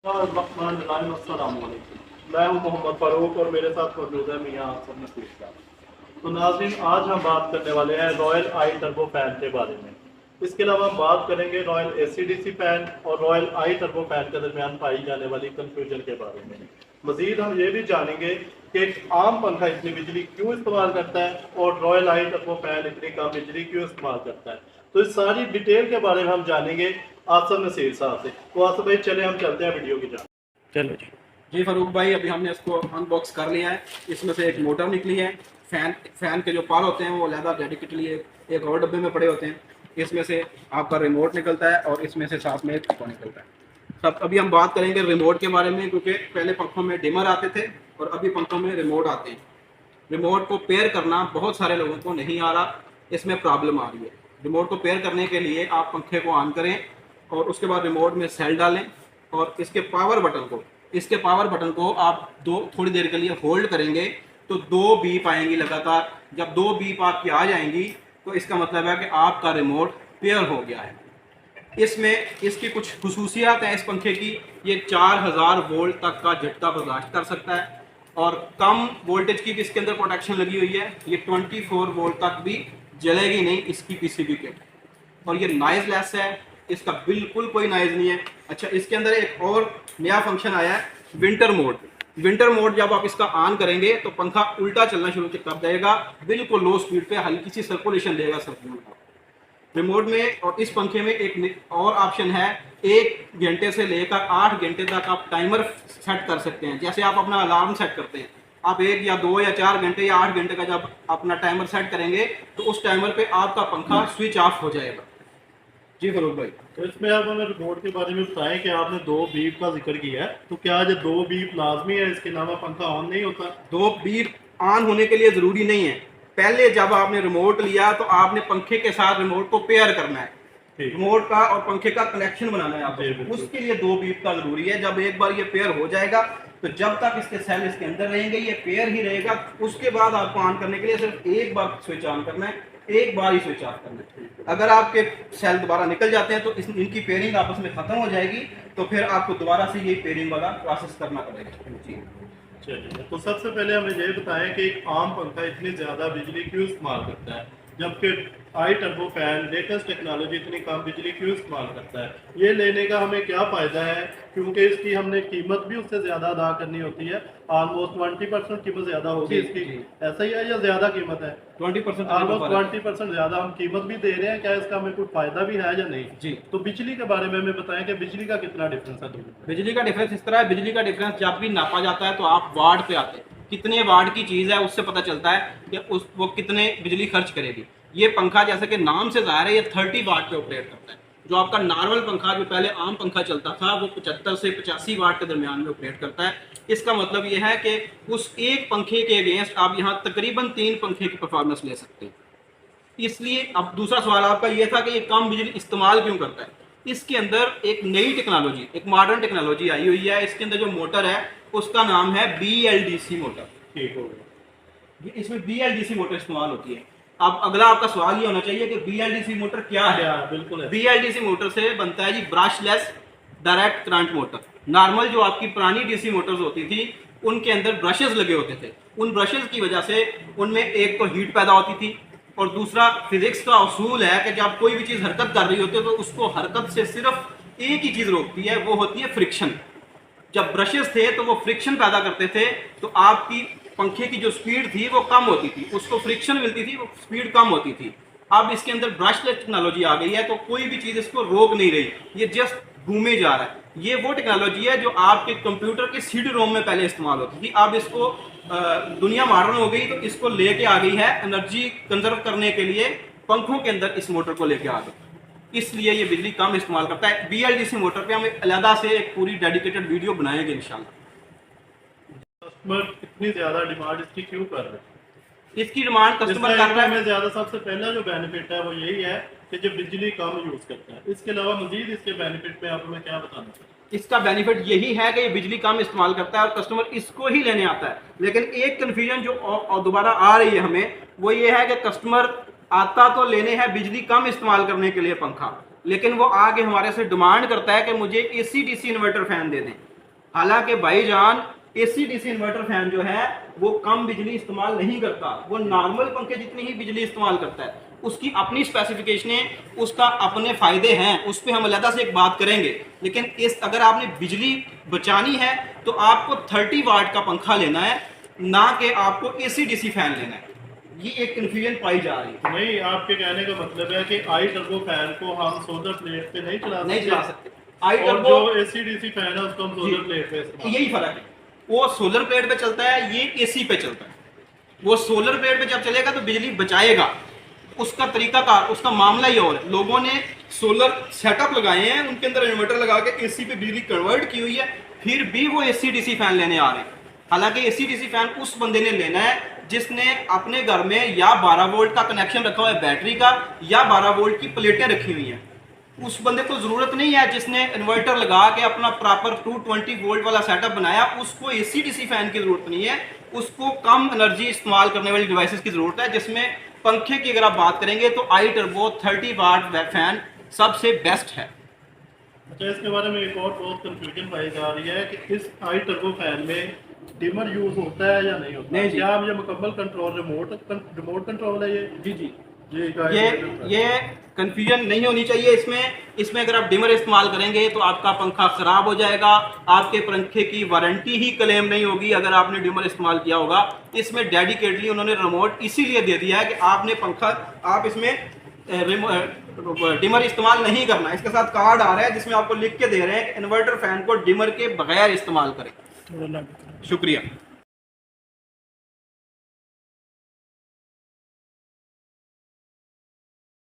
मैं हूं मोहम्मद फ़ारूक और मेरे साथ मौजूद है मियां आसम नसीर साहब। तो नाज़रीन, आज हम बात करने वाले हैं रॉयल आई टर्बो फ़ैन के बारे में। इसके अलावा हम बात करेंगे रॉयल एसीडीसी फ़ैन और रॉयल आई टर्बो फ़ैन के दरमियान पाई जाने वाली कन्फ्यूजन के बारे में। मज़ीद हम ये भी जानेंगे कि एक आम पंखा इतनी बिजली क्यों इस्तेमाल करता है और रॉयल आई टर्बो फ़ैन इतनी कम बिजली क्यों इस्तेमाल करता है। तो इस सारी डिटेल के बारे में हम जानेंगे आसम नसीर साहब से। तो आसम भाई, चले हम चलते हैं वीडियो की जान। चलो जी। जी फारूक भाई, अभी हमने इसको अनबॉक्स कर लिया है। इसमें से एक मोटर निकली है। फैन के जो पार होते हैं वो अलहदा डेडिकेटली एक और डब्बे में पड़े होते हैं। इसमें से आपका रिमोट निकलता है और इसमें से साथ में एक पंखा निकलता है। सब अभी हम बात करेंगे रिमोट के बारे में, क्योंकि पहले पंखों में डिमर आते थे और अभी पंखों में रिमोट आते हैं। रिमोट को पेयर करना बहुत सारे लोगों को नहीं आ रहा, इसमें प्रॉब्लम आ रही है। रिमोट को पेयर करने के लिए आप पंखे को ऑन करें और उसके बाद रिमोट में सेल डालें और इसके पावर बटन को आप थोड़ी देर के लिए होल्ड करेंगे तो 2 बीप आएंगी लगातार। जब 2 बीप आपकी आ जाएंगी तो इसका मतलब है कि आपका रिमोट पेयर हो गया है। इसमें इसकी कुछ खुसूसियात हैं इस पंखे की। ये 4000 वोल्ट तक का झटका बर्दाश्त कर सकता है और कम वोल्टेज की भी इसके अंदर प्रोटेक्शन लगी हुई है। ये 24 वोल्ट तक भी जलेगी नहीं इसकी पीसीबी किट। और ये नॉइज लेस है, इसका बिल्कुल कोई नॉइज नहीं है। अच्छा, इसके अंदर एक और नया फंक्शन आया है, विंटर मोड। विंटर मोड जब आप इसका ऑन करेंगे तो पंखा उल्टा चलना शुरू कर देगा, बिल्कुल लो स्पीड पे हल्की सी सर्कुलेशन देगा सर्कुलर को रिमोट में। और इस पंखे में एक और ऑप्शन है, 1 घंटे से लेकर 8 घंटे तक आप टाइमर सेट कर सकते हैं। जैसे आप अपना अलार्म सेट करते हैं, आप 1 या 2 या 4 घंटे या 8 घंटे का जब अपना टाइमर सेट करेंगे तो उस टाइमर पे आपका पंखा स्विच ऑफ हो जाएगा। जी फरूक भाई, तो इसमें आप हमें रिमोट के बारे में बताएं कि आपने 2 बीप का जिक्र किया है, तो क्या जो 2 बीप लाजमी है, इसके अलावा पंखा ऑन नहीं होता? 2 बीप ऑन होने के लिए ज़रूरी नहीं है। पहले जब आपने रिमोट लिया तो आपने पंखे के साथ रिमोट को पेयर करना है, रिमोट का और पंखे का कनेक्शन बनाना है आपको। उसके लिए 2 बीप का जरूरी है। जब एक बार ये पेयर हो जाएगा तो जब तक इसके सेल इसके अंदर रहेंगे ये पेयर ही रहेगा। उसके बाद आपको ऑन करने के लिए सिर्फ एक बार स्विच ऑन करना है, एक बार ही स्विच ऑफ करना है। अगर आपके सेल दोबारा निकल जाते हैं तो इनकी पेयरिंग आपस में खत्म हो जाएगी, तो फिर आपको दोबारा से ये पेयरिंग वाला प्रोसेस करना पड़ेगा। जी चलिए, तो सबसे पहले हमें ये बताएं कि एक आम पंखा इतनी ज़्यादा बिजली क्यों इस्तेमाल करता है, जबकि आई टर्बो फैन लेटेस्ट टेक्नोलॉजी इतनी कम बिजली क्यों इस्तेमाल करता है। ये लेने का हमें क्या फ़ायदा है, क्योंकि इसकी हमने कीमत भी उससे ज़्यादा अदा करनी होती है। ऑलमोस्ट 20% कीमत ज़्यादा होगी इसकी, ऐसा ही है या ज़्यादा कीमत है? 20% ऑलमोस्ट 20% ज़्यादा हम कीमत भी दे रहे हैं। क्या इसका हमें कोई फ़ायदा भी है या नहीं? जी, तो बिजली के बारे में हमें बताएं कि बिजली का कितना डिफरेंस है। बिजली का डिफरेंस इस तरह है। बिजली का डिफरेंस जब भी नापा जाता है तो आप वाट पे आते हैं, कितने वाट की चीज़ है उससे पता चलता है कि वो कितने बिजली खर्च करेगी। ये पंखा जैसे कि नाम से ज़ाहिर है ये 30 वाट पे ऑपरेट करता है। जो आपका नॉर्मल पंखा जो पहले आम पंखा चलता था वो 75 से 85 वाट के दरमियान में ऑपरेट करता है। इसका मतलब ये है कि उस एक पंखे के अगेंस्ट आप यहाँ तकरीबन 3 पंखे की परफॉर्मेंस ले सकते हैं। इसलिए अब दूसरा सवाल आपका ये था कि ये कम बिजली इस्तेमाल क्यों करता है। इसके अंदर एक नई टेक्नोलॉजी, एक मॉडर्न टेक्नोलॉजी आई हुई है। इसके अंदर जो मोटर है उसका नाम है BLDC मोटर। ठीक हो गया। इसमें BLDC मोटर इस्तेमाल होती है। अब अगला आपका सवाल ये होना चाहिए कि BLDC मोटर क्या है। बिल्कुल है। BLDC मोटर से बनता है जी brushless direct current motor. Normal जो आपकी पुरानी DC मोटर्स होती थी उनके अंदर ब्रशेज लगे होते थे। उन ब्रशेज की वजह से उनमें एक तो हीट पैदा होती थी और दूसरा फिजिक्स का उसूल है कि जब कोई भी चीज़ हरकत कर रही होती है तो उसको हरकत से सिर्फ एक ही चीज़ रोकती है, वो होती है फ्रिक्शन। जब ब्रशेस थे तो वो फ्रिक्शन पैदा करते थे, तो आपकी पंखे की जो स्पीड थी वो कम होती थी, उसको फ्रिक्शन मिलती थी, वो स्पीड कम होती थी। अब इसके अंदर ब्रशलेस टेक्नोलॉजी आ गई है तो कोई भी चीज़ इसको रोक नहीं रही, ये जस्ट घूमे जा रहा है। ये वो टेक्नोलॉजी है जो आपके कंप्यूटर के CD रोम में पहले इस्तेमाल होती थी। अब इसको दुनिया मॉडर्न हो गई तो इसको लेके आ गई है एनर्जी कंजर्व करने के लिए, पंखों के अंदर इस मोटर को लेके आ गई। इसलिए ये बिजली कम इस्तेमाल करता है। BLDC मोटर पे हम अलहदा से एक पूरी डेडिकेटेड वीडियो बनाएंगे इंशाल्लाह। कस्टमर इतनी ज्यादा डिमांड इसकी क्यों कर रहे हैं? इसकी डिमांड कस्टमर कर रहा है। ज्यादा सबसे पहला जो बेनिफिट है वो यही है कि जो बिजली कम यूज करता है। इसके अलावा मजीद इसके बेनिफिट में आप हमें क्या बताना चाहते हैं? इसका बेनिफिट यही है कि ये बिजली कम इस्तेमाल करता है और कस्टमर इसको ही लेने आता है। लेकिन एक कन्फ्यूजन जो और दोबारा आ रही है हमें, वो ये है कि कस्टमर आता तो लेने हैं बिजली कम इस्तेमाल करने के लिए पंखा, लेकिन वो आगे हमारे से डिमांड करता है कि मुझे AC DC इन्वर्टर फैन दे दें। हालांकि भाईजान एसी डीसी इन्वर्टर फैन जो है वो कम बिजली इस्तेमाल नहीं करता, वो नॉर्मल पंखे जितनी ही बिजली इस्तेमाल करता है। उसकी अपनी स्पेसिफिकेशनें, उसका अपने फायदे हैं, उस पर हम अलग से एक बात करेंगे। लेकिन इस अगर आपने बिजली बचानी है तो आपको 30 वाट का पंखा लेना है, ना कि आपको एसी डीसी फैन लेना है। ये एक कन्फ्यूजन पाई जा रही है। नहीं, आपके कहने का मतलब है कि आई टर्बो फैन को हम सोलर प्लेट पे नहीं चला सकते। आई और टर्बो जो एसी डीसी फैन है उसको हम सोलर प्लेट पे इस्तेमाल यही फर्क है, वो सोलर प्लेट पे चलता है, ये एसी पे चलता है। वो सोलर प्लेट पे जब चलेगा तो बिजली बचाएगा, उसका तरीकाकार, उसका मामला ही और है। लोगों ने सोलर सेटअप लगाए हैं, उनके अंदर इन्वर्टर लगा के एसी पे बिजली कन्वर्ट की हुई है, फिर भी वो एसी डीसी फैन लेने आ रहे हैं। हालांकि एसी डीसी फैन उस बंदे ने लेना है जिसने अपने घर में या 12 वोल्ट का कनेक्शन रखा हुआ है बैटरी का, या 12 वोल्ट की प्लेटें रखी हुई हैं। उस बंदे को जरूरत नहीं है जिसने इन्वर्टर लगा के अपना प्रॉपर 220 वोल्ट वाला सेटअप बनाया, उसको एसी डीसी फैन की जरूरत नहीं है। उसको कम एनर्जी इस्तेमाल करने वाली डिवाइसेस की जरूरत है, जिसमें पंखे की अगर आप बात करेंगे तो आई टर्बो 30 वाट फैन सबसे बेस्ट है। अच्छा, इसके बारे में एक और बहुत कंफ्यूजन पाई जा रही है कि इस आई टर्बो फैन में डिमर यूज होता है या नहीं होता? नहीं जी। क्या ये मुकम्मल कंट्रोल रिमोट कंट्रोल है? ये जी जी ये कंफ्यूजन नहीं होनी चाहिए इसमें अगर आप डिमर इस्तेमाल करेंगे तो आपका पंखा खराब हो जाएगा, आपके पंखे की वारंटी ही क्लेम नहीं होगी अगर आपने डिमर इस्तेमाल किया होगा। इसमें डेडिकेटली उन्होंने रिमोट इसीलिए दे दिया है कि आपने पंखा, आप इसमें डिमर इस्तेमाल नहीं करना। इसके साथ कार्ड आ रहा है जिसमें आपको लिख के दे रहे हैं कि इन्वर्टर फैन को डिमर के बगैर इस्तेमाल करें। शुक्रिया।